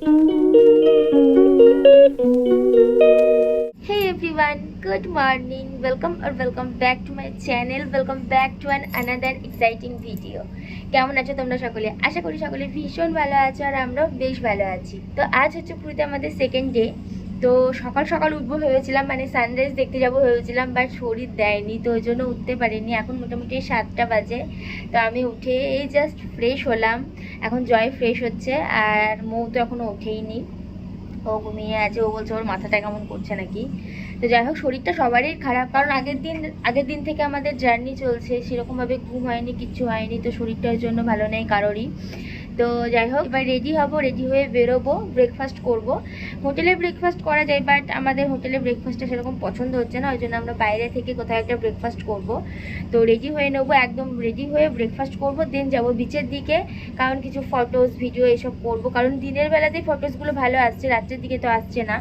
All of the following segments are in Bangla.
Hey everyone, good morning. Welcome back to my channel. Welcome back to another exciting video. কেমন আছো তোমরা সকলে? আশা করি সকলে ভীষণ ভালো আছো আর আমরাও বেশ ভালো আছি। তো আজ হচ্ছে পুরীতে আমাদের সেকেন্ড ডে। তো সকাল সকাল উঠবো ভেবেছিলাম, মানে সানরাইজ দেখতে যাবো ভেবেছিলাম, বাট শরীর দেয়নি, তো ওই জন্য উঠতে পারিনি। এখন মোটামুটি 7টা বাজে। তো আমি উঠে এই জাস্ট ফ্রেশ হলাম। এখন জয় ফ্রেশ হচ্ছে আর মৌ তো এখনও ওঠেইনি, ও ঘুমিয়ে আছে। ও বলছে ওর মাথাটা কেমন করছে নাকি। তো যাই হোক, শরীরটা সবারই খারাপ, কারণ আগের দিন থেকে আমাদের জার্নি চলছে, সেরকমভাবে ঘুম হয়নি, কিচ্ছু হয়নি, তো শরীরটার জন্য ভালো নেই কারোরই। তো যাই হোক, এবার রেডি হব, রেডি হয়ে বেরোবো, ব্রেকফাস্ট করব। হোটেলে ব্রেকফাস্ট করা যায়, বাট আমাদের হোটেলে ব্রেকফাস্টটা সেরকম পছন্দ হচ্ছে না, ওই জন্য আমরা বাইরে থেকে কোথাও একটা ব্রেকফাস্ট করব। তো রেডি হয়ে নেবো, একদম রেডি হয়ে ব্রেকফাস্ট করব, দেন যাব বিচের দিকে, কারণ কিছু ফটোস ভিডিও এসব করব, কারণ দিনের বেলাতেই ফটোসগুলো ভালো আসছে, রাত্রের দিকে তো আসছে না।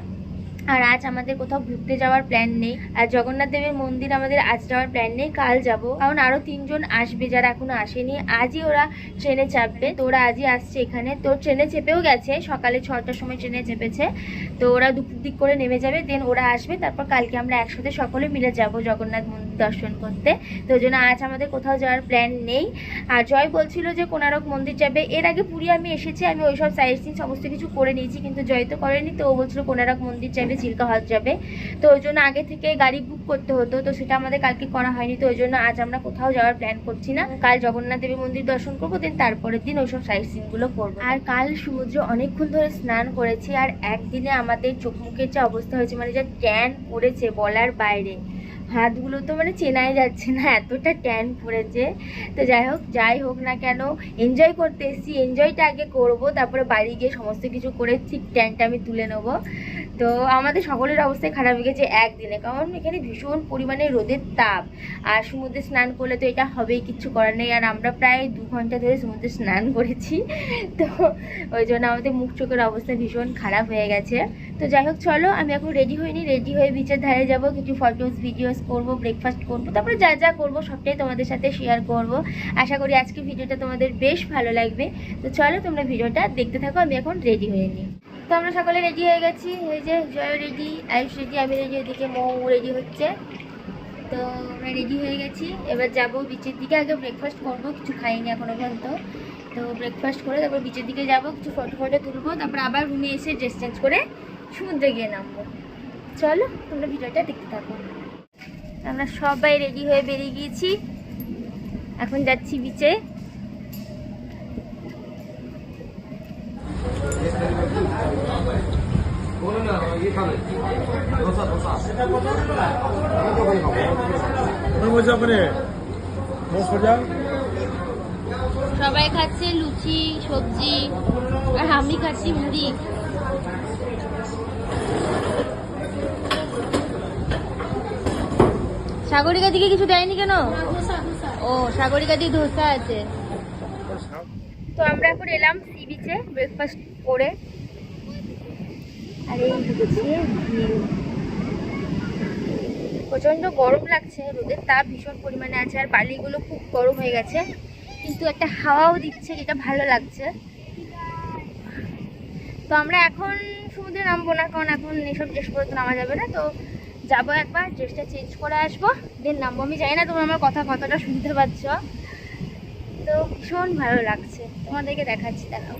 আর আজ আমাদের কোথাও ঘুরতে যাওয়ার প্ল্যান নেই, আর জগন্নাথ দেবের মন্দির আমাদের আজ যাওয়ার প্ল্যান নেই, কাল যাব, কারণ আরও 3জন আসবে যারা এখনো আসেনি। আজই ওরা ট্রেনে চাপবে, তো ওরা আজই আসছে এখানে। তো ট্রেনে চেপেও গেছে, সকালে 6টার সময় ট্রেনে চেপেছে, তো ওরা দুপুর দিক করে নেমে যাবে, দেন ওরা আসবে, তারপর কালকে আমরা একসাথে সকলে মিলে যাব জগন্নাথ মন্দির দর্শন করতে। তো ওই জন্য আজ আমাদের কোথাও যাওয়ার প্ল্যান নেই। আর জয় বলছিল যে কোণারক মন্দির যাবে। এর আগে পুরী আমি এসেছি, আমি ওইসব সাইট সিন সমস্ত কিছু করে নিয়েছি, কিন্তু জয় তো করেনি। তো ও বলছিল কোণারক মন্দির যাবে, চিল্কা হ্রদ যাবে। তো ওই জন্য আগে থেকে গাড়ি বুক করতে হতো, তো সেটা আমাদের কালকে করা হয়নি। তো ওই জন্য আজ আমরা কোথাও যাওয়ার প্ল্যান করছি না। কাল জগন্নাথ দেবের মন্দির দর্শন করবো, দেন তারপরের দিন ওইসব সাইট সিনগুলো করবো। আর কাল সমুদ্রে অনেকক্ষণ ধরে স্নান করেছি, আর একদিনে আমাদের চোখ মুখের যে অবস্থা হয়েছে, মানে যা ট্যান পড়েছে বলার বাইরে। হাতগুলো তো মানে চেনাই যাচ্ছে না, এতটা ট্যান পড়েছে। তো যাই হোক না কেন, এনজয় করতে এসেছি, এনজয়টা আগে করবো, তারপরে বাড়ি গিয়ে সমস্ত কিছু করে ঠিক ট্যানটা আমি তুলে নেবো। তো আমাদের সকলের অবস্থায় খারাপ হয়ে গেছে একদিনে, কারণ এখানে ভীষণ পরিমাণে রোদের তাপ, আর সমুদ্রে স্নান করলে তো এটা হবেই, কিচ্ছু করার নেই। আর আমরা প্রায় 2 ঘন্টা ধরে সমুদ্রে স্নান করেছি, তো ওই জন্য আমাদের মুখ চোখের অবস্থা ভীষণ খারাপ হয়ে গেছে। তো যাই হোক, চলো আমি এখন রেডি হইনি, রেডি হয়ে বিচের ধারে যাব, কিছু ফটোস ভিডিওস করবো, ব্রেকফাস্ট করবো, তারপরে যা যা করবো সবটাই তোমাদের সাথে শেয়ার করব। আশা করি আজকে ভিডিওটা তোমাদের বেশ ভালো লাগবে। তো চলো তোমরা ভিডিওটা দেখতে থাকো, আমি এখন রেডি হয়ে নিই। তো আমরা সকলে রেডি হয়ে গেছি, এই যে জয় রেডি, আয়ুষ রেডি, আমি রেডি, ওইদিকে মৌ রেডি হচ্ছে। তো আমরা রেডি হয়ে গেছি, এবার যাব বিচের দিকে। আগে ব্রেকফাস্ট করবো, কিছু খাইনি এখনো পর্যন্ত। তো ব্রেকফাস্ট করে তারপর বিচের দিকে যাব, কিছু ফটো তুলবো, তারপর আবার রুমে এসে ড্রেস চেঞ্জ করে সমুদ্রে গিয়ে নামবো। চলো তোমরা ভিডিওটা দেখতে থাকো। আমরা সবাই রেডি হয়ে বেরিয়ে গিয়েছি, এখন যাচ্ছি বিচে। সবাই খাচ্ছে লুচি সবজি, আর আমি খাচ্ছি মুড়ি। সাগরিকা দিকে কিছু দেয়নি কেন? ও, সাগরিকা দিয়ে ধোসা আছে। তো আমরা এখন এলাম সি বিচে ব্রেকফাস্ট করে, আর এই হচ্ছে ভিউ। প্রচন্ড গরম লাগছে, রোদের তাপ ভীষণ পরিমাণে আছে, আর বালিগুলো খুব গরম হয়ে গেছে, কিন্তু একটা হাওয়াও দিচ্ছে, যেটা ভালো লাগছে। তো আমরা এখন সমুদ্রে নামবো না, কারণ এখন এসব ড্রেস পরে তো নামা যাবে না। তো যাবো, একবার ড্রেসটা চেঞ্জ করে আসবো, দেন নামবো। আমি জানি না তোমরা আমার কথা কতটা শুনতে পাচ্ছ, তো ভীষণ ভালো লাগছে, তোমাদেরকে দেখাচ্ছি, দেখাও।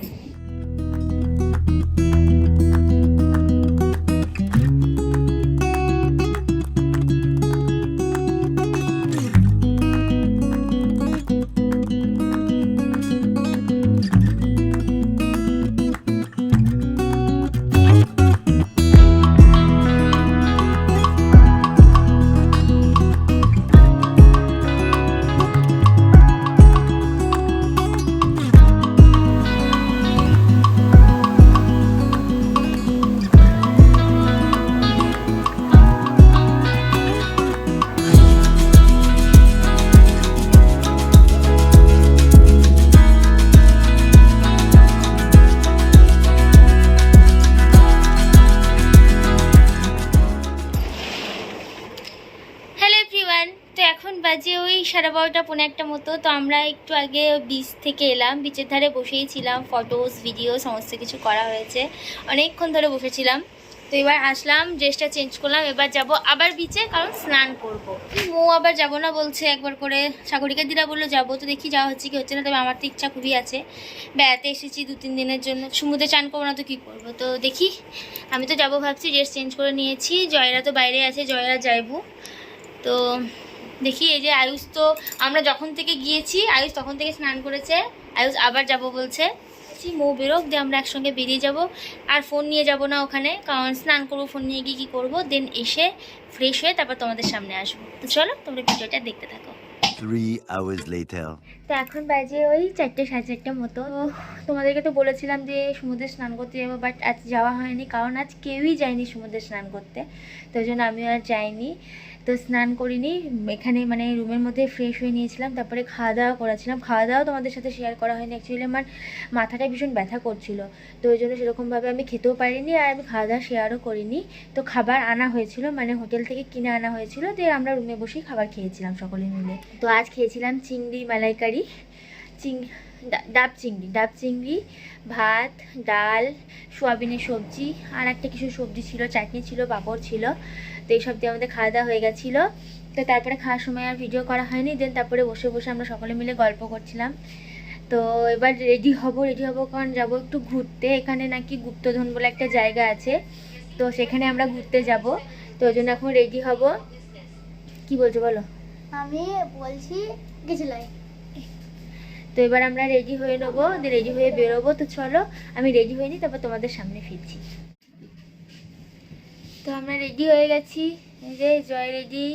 12:30 পৌনে একটা মতো। তো আমরা একটু আগে বিচ থেকে এলাম, বিচের ধারে বসেই ছিলাম, ফটোস ভিডিও সমস্ত কিছু করা হয়েছে, অনেকক্ষণ ধরে বসেছিলাম। তো এবার আসলাম, ড্রেসটা চেঞ্জ করলাম, এবার যাব আবার বিচে, কারণ স্নান করব। মো আবার যাব না বলছে একবার করে, সাগরিকা দিদা বললো যাবো, তো দেখি যাওয়া হচ্ছে কি হচ্ছে না। তবে আমার তো ইচ্ছা খুবই আছে, বেড়াতে এসেছি 2-3 দিনের জন্য, সমুদ্রে চান করবো না তো কী করবো। তো দেখি, আমি তো যাবো ভাবছি, ড্রেস চেঞ্জ করে নিয়েছি। জয়রা তো বাইরে আছে, জয়রা যাইবো। তো দেখি, এই যে আয়ুষ, তো আমরা যখন থেকে গিয়েছি আয়ুষ তখন থেকে স্নান করেছে, আয়ুষ আবার যাব বলছে। মৌ বেরোক দিয়ে আমরা একসঙ্গে বেরিয়ে যাব। আর ফোন নিয়ে যাব না ওখানে, কারণ স্নান করবো, ফোন নিয়ে গিয়ে কী করবো। দেন এসে ফ্রেশ হয়ে তারপর তোমাদের সামনে আসবো। তো চলো তোমরা ভিডিওটা দেখতে থাকো। 3 hours later. তো এখন বাজে ওই 4:30 মতো। তোমাদেরকে তো বলেছিলাম যে সমুদ্রে স্নান করতে যাবো, বাট আজ যাওয়া হয়নি, কারণ আজ কেউই যায়নি সমুদ্রে স্নান করতে। তো ওই জন্য আমিও আর যাইনি। তো স্নান করিনি, এখানে মানে রুমের মধ্যে ফ্রেশ হয়ে নিয়েছিলাম, তারপরে খাওয়া দাওয়া করেছিলাম। খাওয়া দাওয়া তোমাদের সাথে শেয়ার করা হয়নি, অ্যাকচুয়ালি আমার মাথাটা ভীষণ ব্যথা করছিল, তো ওই জন্য সেরকমভাবে আমি খেতেও পারিনি, আর আমি খাওয়া দাওয়া শেয়ারও করিনি। তো খাবার আনা হয়েছিল, মানে হোটেল থেকে কিনে আনা হয়েছিল, দিয়ে আমরা রুমে বসেই খাবার খেয়েছিলাম সকলে মিলে। তো আজ খেয়েছিলাম চিংড়ি মালাইকারি, ডাব চিংড়ি, ভাত, ডাল, সোয়াবিনের সবজি, আর একটা কিছু সবজি ছিল, চাটনি ছিল, পাঁপড় ছিল। তো এইসব দিয়ে আমাদের খাওয়া দাওয়া হয়ে গেছিলো। তো তারপরে খাওয়ার সময় আর ভিডিও করা হয়নি। দেন তারপরে বসে বসে আমরা সকলে মিলে গল্প করছিলাম। তো এবার রেডি হব, কারণ যাবো একটু ঘুরতে। এখানে নাকি গুপ্তধন বলে একটা জায়গা আছে, তো সেখানে আমরা ঘুরতে যাব। তো ওই জন্য এখন রেডি হব। কি বলছো বলো? আমি বলছি গেছিলাই। তো এবার আমরা রেডি হয়ে নেবো, রেডি হয়ে বেরোবো। তো চলো আমি রেডি হয়ে নিই, তারপর তোমাদের সামনে ফিরছি। তো আমরা রেডি হয়ে গেছি, এই যে জয় রেডি,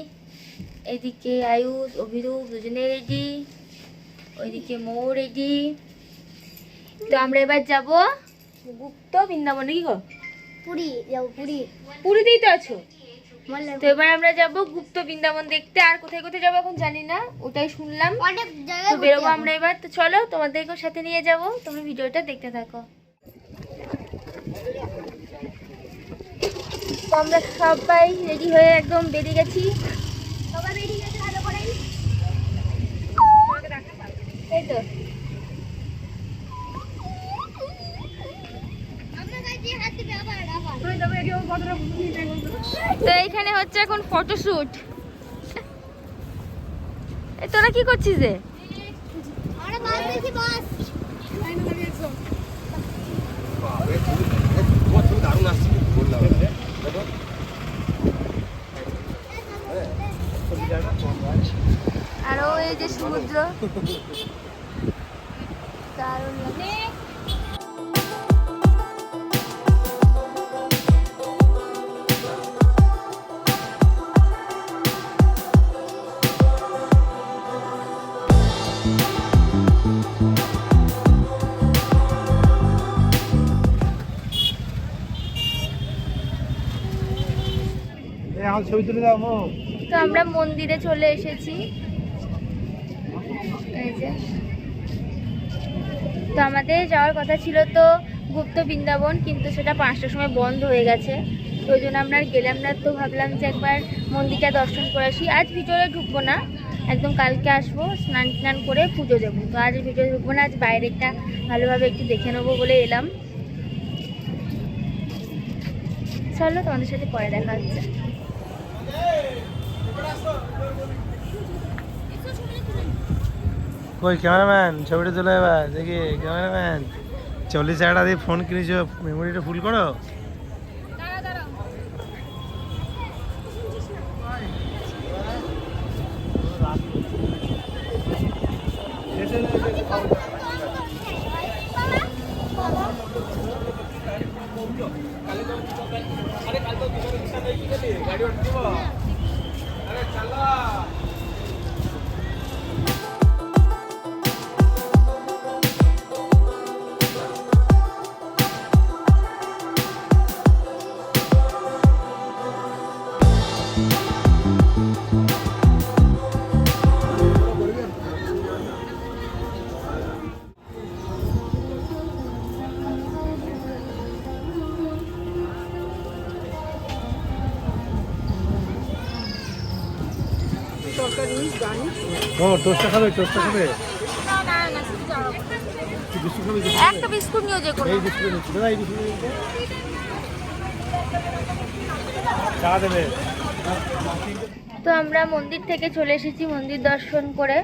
এদিকে আয়ুষ, অভিরূপ দুজনে রেডি, ওইদিকে মৌ রেডি। তো আমরা এবার যাব গুপ্ত বৃন্দাবনে। কি গো? পুরী যাবো, পুরীতেই তো আছো। বললাম তো এবার আমরা যাব গুপ্ত বৃন্দাবন দেখতে। আর কোথায় কোথায় যাবো এখন জানি না, ওটাই শুনলাম। অনেক তো জায়গায় বেরোবো আমরা এবার। তো চলো তোমাদেরকেও সাথে নিয়ে যাব, তোমরা ভিডিওটা দেখতে থাকো। তো আমরা সবাই রেডি হয়ে একদম বেরিয়ে গেছি। সবাই বেরিয়ে গেছে ভালো করেই। এই তো আমরা গাড়ি হাত দিবে আবার। তো এইখানে হচ্ছে এখন ফটোশুট। তোরা কি করছিস রে? আমরা বাস দেখি, বাস। আরো এই যে সমুদ্র, দারুণ লাগে। ছবি তুলে দাও। তো আমরা মন্দিরে চলে এসেছি, এই যে। তো আমাদের যাওয়ার কথা ছিল তো গুপ্ত বৃন্দাবন, কিন্তু সেটা 5টার সময় বন্ধ হয়ে গেছে। তো ওই জন্য আমরা আর গেলাম না। তো ভাবলাম যে একবার মন্দিরটা দর্শন করে আসি। আজ ভিতরে ঢুকবো না, একদম কালকে আসবো, স্নান করে পুজো দেবো। তো আজ ভিতরে ঢুকবো না, আজ বাইরেটা ভালোভাবে একটু দেখে নেবো বলে এলাম। চলো তোমাদের সাথে পরে দেখা হচ্ছে। কই ক্যামেরাম্যান, ছবিটা তুলে এবার দেখি। ক্যামেরাম্যান 40 টাকা দিয়ে ফোন কিনেছো, মেমোরিটা ফুল করো। ও টোস্টটা খাবে কি বিস্কুট খাবে একটা বিস্কুট নিও যে কোনো। এই বিস্কুট নিচ্ছি দাদা, এই বিস্কুট নিচ্ছি চা দেবে। তো আমরা মন্দির থেকে চলে এসেছি মন্দির দর্শন করে।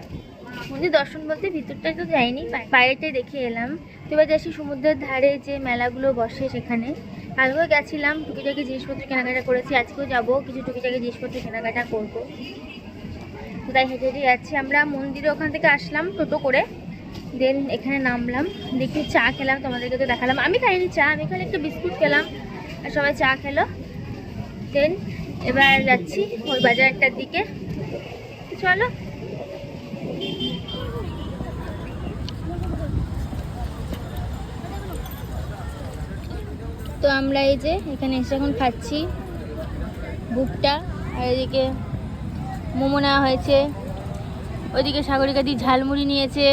মন্দির দর্শন বলতে ভিতরটাই তো যাইনি, বাইরেটাই দেখে এলাম। তো এবার যাচ্ছি সমুদ্রের ধারে যে মেলাগুলো বসে সেখানে। কালকেও গেছিলাম, টুকিটাকি জিনিসপত্র কেনাকাটা করেছি, আজকেও যাবো কিছু টুকিটাকি জিনিসপত্র কেনাকাটা করবো। তো তাই হেঁটে হেঁটে যাচ্ছি আমরা মন্দিরে। ওখান থেকে আসলাম টোটো করে, দেন এখানে নামলাম, দেখি চা খেলাম, তোমাদেরকে তো দেখালাম। আমি খাইনি চা, আমি খালি একটু বিস্কুট খেলাম আর সবাই চা খেলো। দেন এবার যাচ্ছি ওই বাজারটার দিকে, চলো। তো আমরা এই যে এখানে এসে এখন খাচ্ছি ভুট্টা, আর এদিকে মোমো নেওয়া হয়েছে, ওইদিকে সাগরিকা দি ঝালমুড়ি নিয়েছে।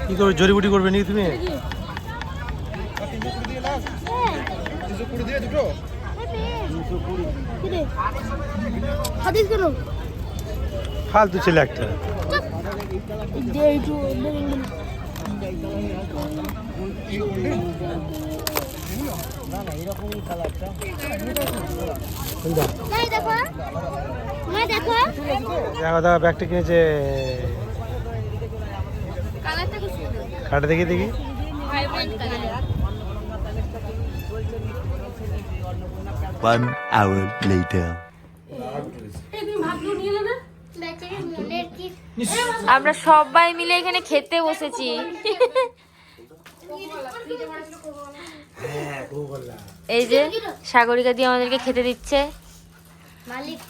কি করবে, জড়িবুটি করবে নাকি তুমি? ফালতু ছেলে একটা। দেখো দেখো দাদা ব্যাগটা কিনেছে, কাটা দেখি দেখি। 1 hour later. আমরা সবাই মিলে এখানে খেতে বসেছি। এই যে সাগরিকা দিয়ে আমাদেরকে খেতে দিচ্ছে। মালিক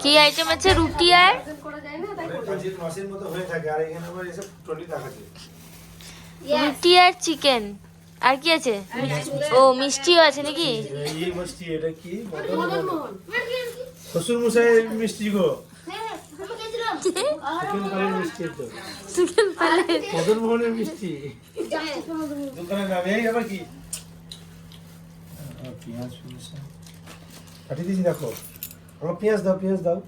কি আইটেম আছে? রুটি আর রুটি আর চিকেন, আর কি আছে? ও মিষ্টিও আছে নাকি? শ্বশুর মশাই মিষ্টি গো, চিকেন পালে মদন মোহনের মিষ্টি দোকানের নাম। এই আবার কি পেঁয়াজ কাটিয়ে দিয়েছি, দেখো আমার পেঁয়াজ দাও, পেঁয়াজ দাও।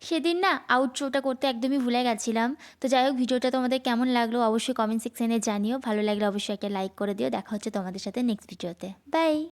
সেদিন না আউটরোটা করতে একদমই ভুলে গেছিলাম। তো যাই হোক, ভিডিওটা তোমাদের কেমন লাগলো অবশ্যই কমেন্ট সেকশনে জানিও। ভালো লাগলে অবশ্যই একটা লাইক করে দিও। দেখা হচ্ছে তোমাদের সাথে নেক্সট ভিডিওতে। বাই।